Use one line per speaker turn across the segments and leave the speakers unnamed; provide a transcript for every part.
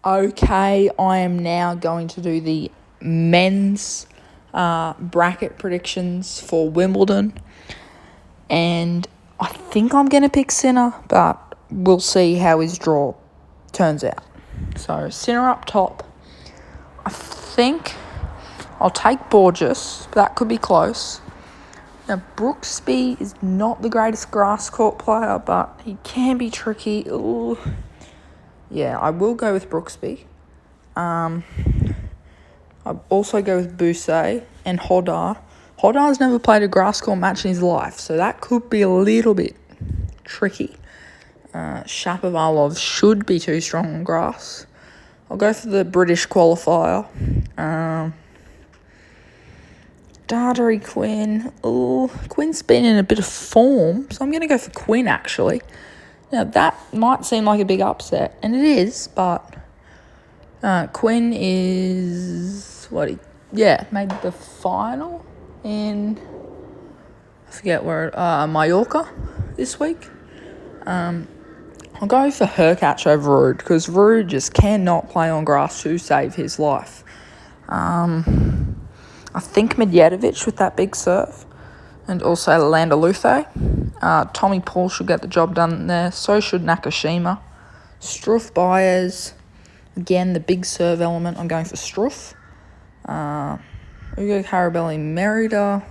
Okay, I am now going to do the men's bracket predictions for Wimbledon. And I think I'm going to pick Sinner, but we'll see how his draw turns out. So, Sinner up top. I think I'll take Borges. That could be close. Now, Brooksby is not the greatest grass court player, but he can be tricky. Ooh. Yeah, I will go with Brooksby. I'll also go with Bousset and Hodar. Hodar's never played a grass court match in his life, so that could be a little bit tricky. Shapovalov should be too strong on grass. I'll go for the British qualifier. Dardery Quinn. Ooh, Quinn's been in a bit of form, so I'm going to go for Quinn, actually. Now, that might seem like a big upset, and it is, but Quinn is, made the final in, I forget where, Mallorca this week. I'll go for Hurkacz over Ruud, because Ruud just cannot play on grass to save his life. I think Medvedev with that big serve, and also Landaluce. Tommy Paul should get the job done there. So should Nakashima. Struff Baez. Again, the big serve element. I'm going for Struff. Ugo Carabelli Merida.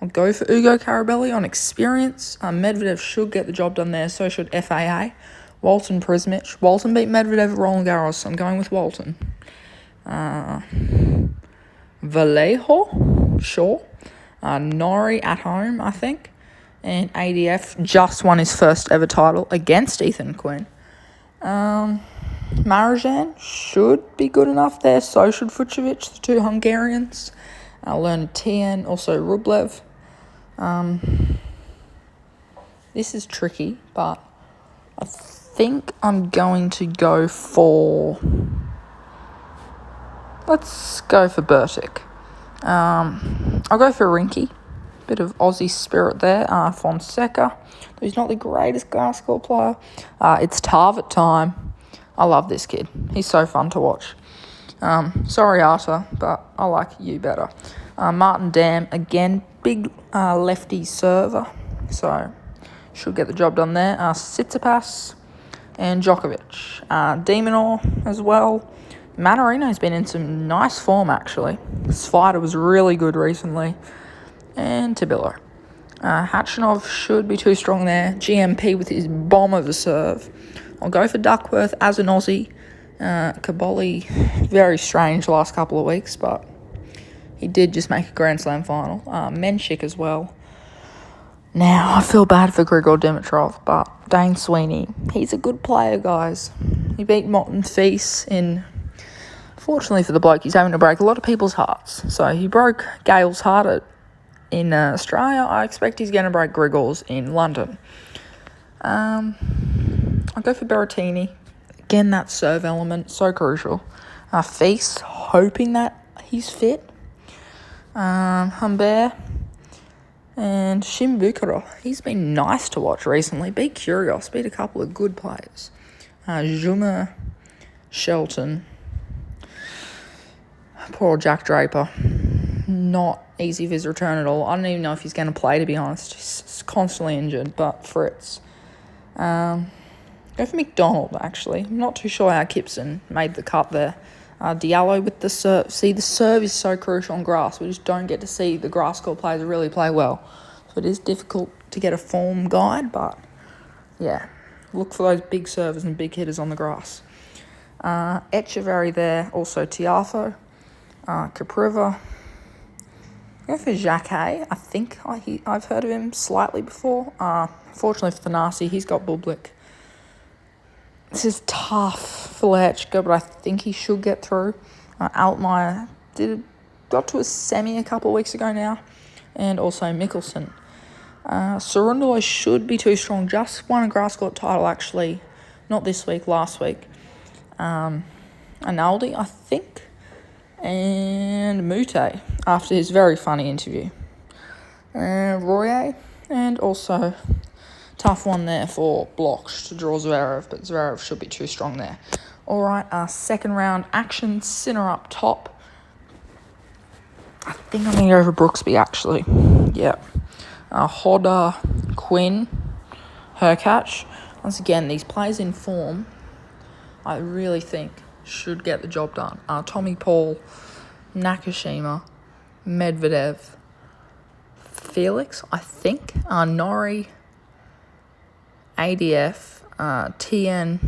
I'll go for Ugo Carabelli on experience. Medvedev should get the job done there. So should FAA. Walton Prismic. Walton beat Medvedev at Roland Garros. So I'm going with Walton. Vallejo. Sure. Norrie at home, I think. And ADF just won his first ever title against Ethan Quinn. Marijan should be good enough there. So should Fucsovics, the two Hungarians. Learned Tien, also Rublev. This is tricky, but I think I'm going to go for... Let's go for Bertic. I'll go for Rinky. Bit of Aussie spirit there. Fonseca. He's not the greatest grass court player. It's Tarvit time. I love this kid. He's so fun to watch. Sorry, Arta, but I like you better. Martin Dam, again, big lefty server. So, should get the job done there. Tsitsipas and Djokovic. Demonor as well. Manarino's been in some nice form, actually. Svita was really good recently. And Tabilo. Hachinov should be too strong there. GMP with his bomb of a serve. I'll go for Duckworth as an Aussie. Kaboli, very strange last couple of weeks, but he did just make a Grand Slam final. Menchik as well. Now, I feel bad for Grigor Dimitrov, but Dane Sweeney, he's a good player, guys. He beat Morton Feast in... Fortunately for the bloke, he's having to break a lot of people's hearts. So he broke Gale's heart in Australia. I expect he's going to break Grigor's in London. I'll go for Berrettini. Again, that serve element, so crucial. Feast, hoping that he's fit. Humbert. And Shimbukuro. He's been nice to watch recently. Be curious. Beat a couple of good players. Zuma, Shelton. Poor Jack Draper. Not easy for his return at all. I don't even know if he's going to play, to be honest. He's constantly injured, but Fritz. Go for McDonald, actually. I'm not too sure how Kipson made the cut there. Diallo with the serve. See, the serve is so crucial on grass. We just don't get to see the grass court players really play well. So it is difficult to get a form guide, but yeah. Look for those big servers and big hitters on the grass. Echeverry there. Also Tiafo. Capriva. Go for Jacques. I think I've heard of him slightly before. Fortunately for Thanasi, he's got Bublik. This is tough for Lechka, but I think he should get through. Altmaier got to a semi a couple of weeks ago now. And also Mickelson. Cerundolo should be too strong. Just won a grass court title, actually. Not this week, last week. Analdi, I think. And Mute, after his very funny interview. Royer, and also Tough one there for blocks to draw Zverev, but Zverev should be too strong there. All right, second round action. Sinner up top. I think I'm going to go for Brooksby, actually. Yep. Hodder, Quinn, Hurkacz. Once again, these players in form, I really think, should get the job done. Tommy Paul, Nakashima, Medvedev, Felix, I think, Norrie, ADF, TN,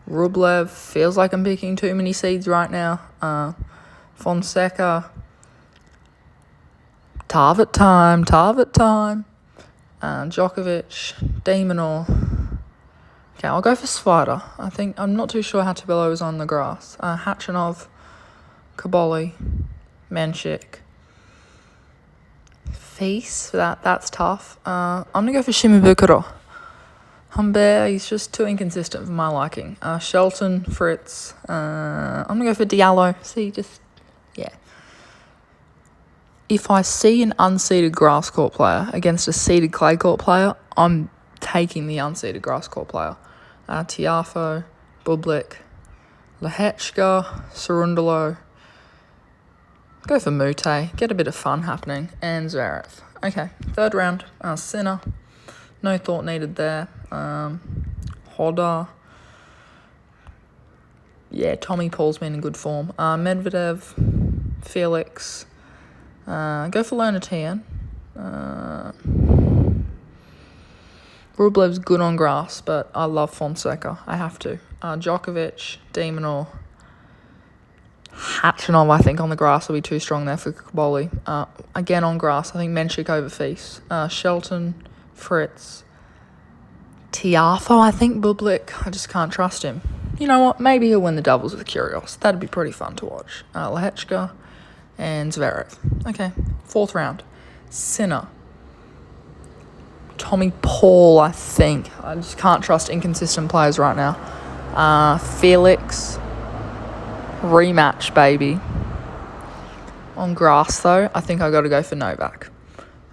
Rublev. Feels like I'm picking too many seeds right now. Fonseca, Tarvet time. Djokovic, Demonor. Okay, I'll go for Svida. I'm not too sure how Tabello is on the grass. Hachinov, Kaboli, Menchik. Face, that's tough. I'm going to go for Shimabukuro. Humbert, he's just too inconsistent for my liking. Shelton, Fritz. I'm going to go for Diallo. Yeah. If I see an unseeded grass court player against a seeded clay court player, I'm taking the unseeded grass court player. Tiafo, Bublik, Lehechka, Cerundolo. Go for Mute. Get a bit of fun happening. And Zverev. Okay, third round. Sinner. No thought needed there. Hodder. Yeah, Tommy Paul's been in good form. Medvedev, Felix. Go for Lonatian. Rublev's good on grass, but I love Fonseca. I have to. Djokovic, Demonor. Hachinov, I think, on the grass will be too strong there for Kaboli. Again, on grass, I think Menchik over Feast. Shelton, Fritz. Tiafo, I think, Bublik. I just can't trust him. You know what? Maybe he'll win the doubles with Kyrgios. That'd be pretty fun to watch. Lehechka and Zverev. Okay, fourth round. Sinner. Tommy Paul, I think. I just can't trust inconsistent players right now. Felix. Rematch, baby. On grass, though, I think I got to go for Novak.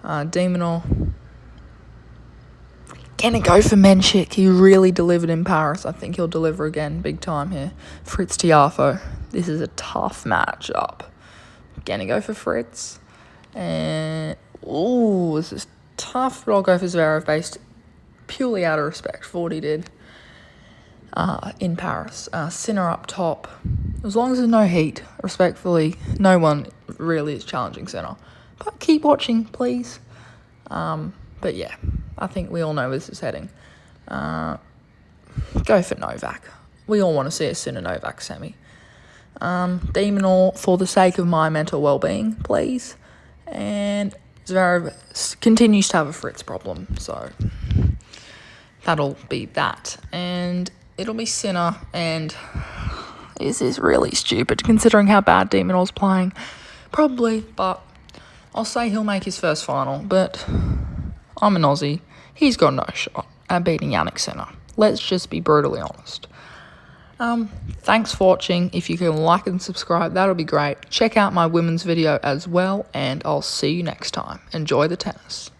Demonor. Gonna go for Menchik. He really delivered in Paris. I think he'll deliver again, big time here. Fritz Tiafo. This is a tough matchup. Gonna go for Fritz. And this is tough, but I'll go for Zverev based purely out of respect for what he did in Paris. Sinner up top. As long as there's no heat, respectfully, no one really is challenging Sinner. But keep watching, please. But yeah, I think we all know where this is heading. Go for Novak. We all want to see a Sinner Novak semi. Demonor, for the sake of my mental well-being, please. And Zverev continues to have a Fritz problem, so that'll be that. And it'll be Sinner, and this is really stupid considering how bad Demonor's playing. Probably, but I'll say he'll make his first final, but I'm an Aussie. He's got no shot at beating Jannik Sinner. Let's just be brutally honest. Thanks for watching. If you can like and subscribe, that'll be great. Check out my women's video as well, and I'll see you next time. Enjoy the tennis.